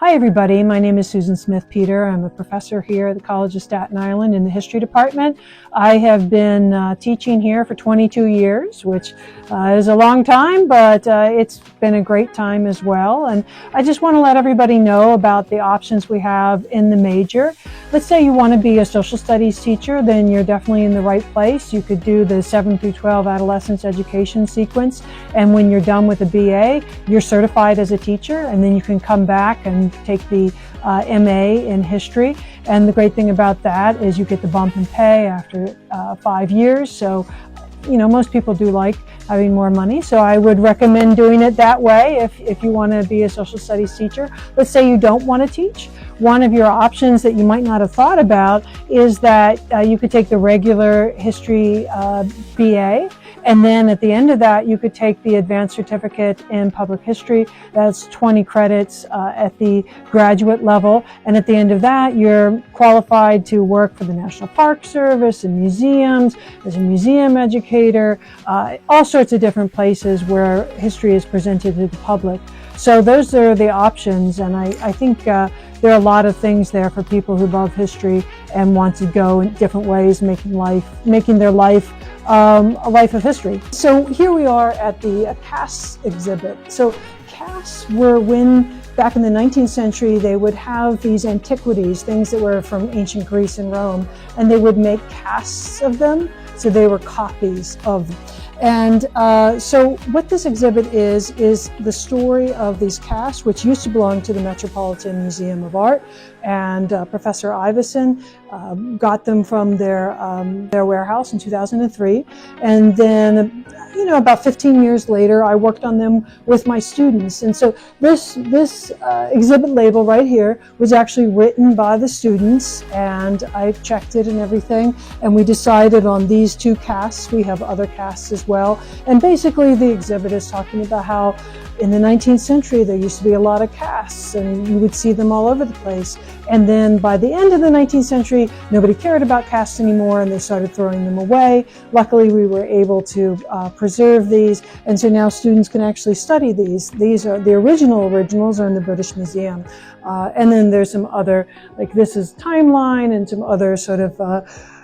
Hi everybody, my name is Susan Smith-Peter. I'm a professor here at the College of Staten Island in the history department. I have been teaching here for 22 years, which is a long time, but it's been a great time as well. And I just want to let everybody know about the options we have in the major. Let's say you want to be a social studies teacher, then you're definitely in the right place. You could do the 7 through 12 adolescence education sequence, and when you're done with a BA, you're certified as a teacher, and then you can come back and take the MA in history. And the great thing about that is you get the bump in pay after 5 years. So, you know, most people do like having more money. So I would recommend doing it that way if you want to be a social studies teacher. Let's say you don't want to teach. One of your options that you might not have thought about is that you could take the regular history BA, and then at the end of that, you could take the advanced certificate in public history. That's 20 credits at the graduate level. And at the end of that, you're qualified to work for the National Park Service and museums, as a museum educator, all sorts of different places where history is presented to the public. So those are the options, and I think there are a lot of things there for people who love history and want to go in different ways, making their life a life of history. So here we are at the casts exhibit. So casts were when, back in the 19th century, they would have these antiquities, things that were from ancient Greece and Rome, and they would make casts of them. So they were copies of them. And so what this exhibit is the story of these casts, which used to belong to the Metropolitan Museum of Art. And Professor Iveson got them from their warehouse in 2003. And then, you know, about 15 years later, I worked on them with my students. And so this exhibit label right here was actually written by the students, and I checked it and everything. And we decided on these two casts. We have other casts as well. And basically the exhibit is talking about how in the 19th century there used to be a lot of casts, and you would see them all over the place. And then by the end of the 19th century, nobody cared about casts anymore, and they started throwing them away. Luckily, we were able to preserve these, and so now students can actually study these. These are the originals are in the British Museum. And then there's some other, like this is timeline and some other sort of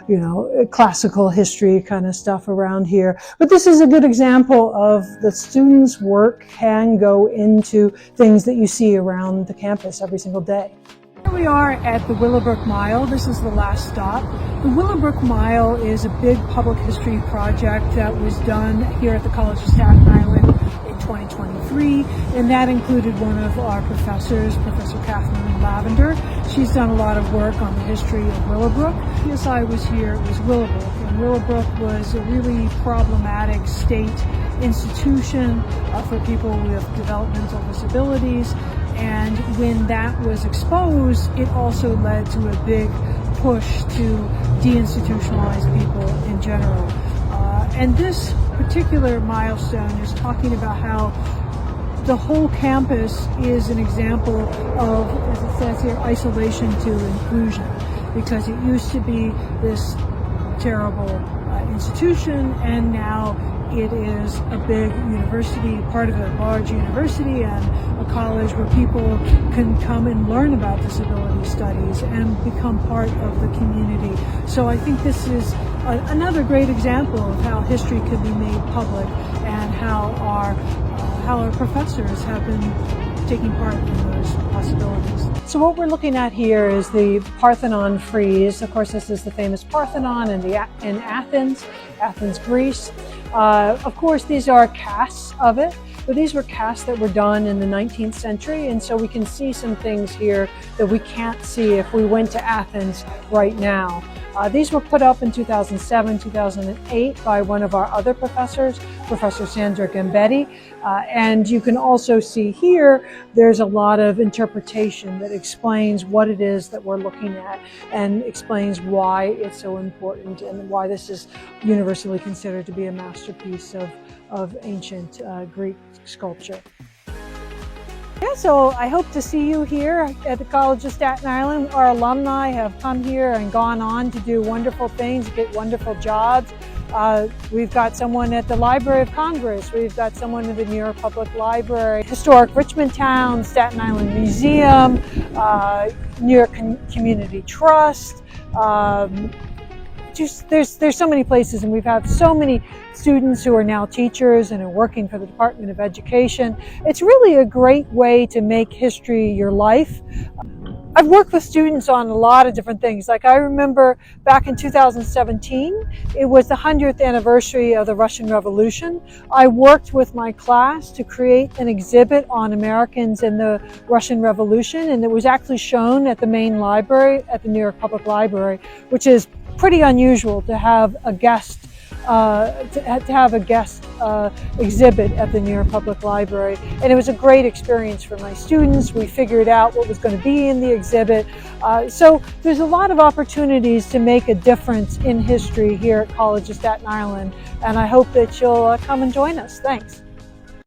you know, classical history kind of stuff around here. But this is a good example of the students' work can go into things that you see around the campus every single day. Here we are at the Willowbrook Mile. This is the last stop. The Willowbrook Mile is a big public history project that was done here at the College of Staten Island in 2023, and that included one of our professors, Professor Catherine Lavender. She's done a lot of work on the history of Willowbrook. As I was here, it was Willowbrook, and Willowbrook was a really problematic state institution for people with developmental disabilities. And when that was exposed, it also led to a big push to deinstitutionalize people in general. And this particular milestone is talking about how the whole campus is an example of, as it says here, isolation to inclusion, because it used to be this terrible institution, and now it is a big university, part of a large university and a college where people can come and learn about disability studies and become part of the community. So I think this is another great example of how history can be made public, and how our professors have been taking part in those possibilities. So what we're looking at here is the Parthenon frieze. Of course, this is the famous Parthenon in Athens, Greece. Of course, these are casts of it, but these were casts that were done in the 19th century, and so we can see some things here that we can't see if we went to Athens right now. These were put up in 2007, 2008 by one of our other professors, Professor Sandra Gambetti. And you can also see here, there's a lot of interpretation that explains what it is that we're looking at and explains why it's so important and why this is universally considered to be a masterpiece of ancient Greek sculpture. Yeah, so I hope to see you here at the College of Staten Island. Our alumni have come here and gone on to do wonderful things, get wonderful jobs. We've got someone at the Library of Congress. We've got someone at the New York Public Library, Historic Richmond Town, Staten Island Museum, New York Community Trust. There's so many places, and we've had so many students who are now teachers and are working for the Department of Education. It's really a great way to make history your life. I've worked with students on a lot of different things. Like I remember back in 2017, it was the 100th anniversary of the Russian Revolution. I worked with my class to create an exhibit on Americans in the Russian Revolution, and it was actually shown at the main library at the New York Public Library, which is pretty unusual to have a guest exhibit at the New York Public Library. And it was a great experience for my students. We figured out what was going to be in the exhibit. So there's a lot of opportunities to make a difference in history here at College of Staten Island, and I hope that you'll come and join us. Thanks.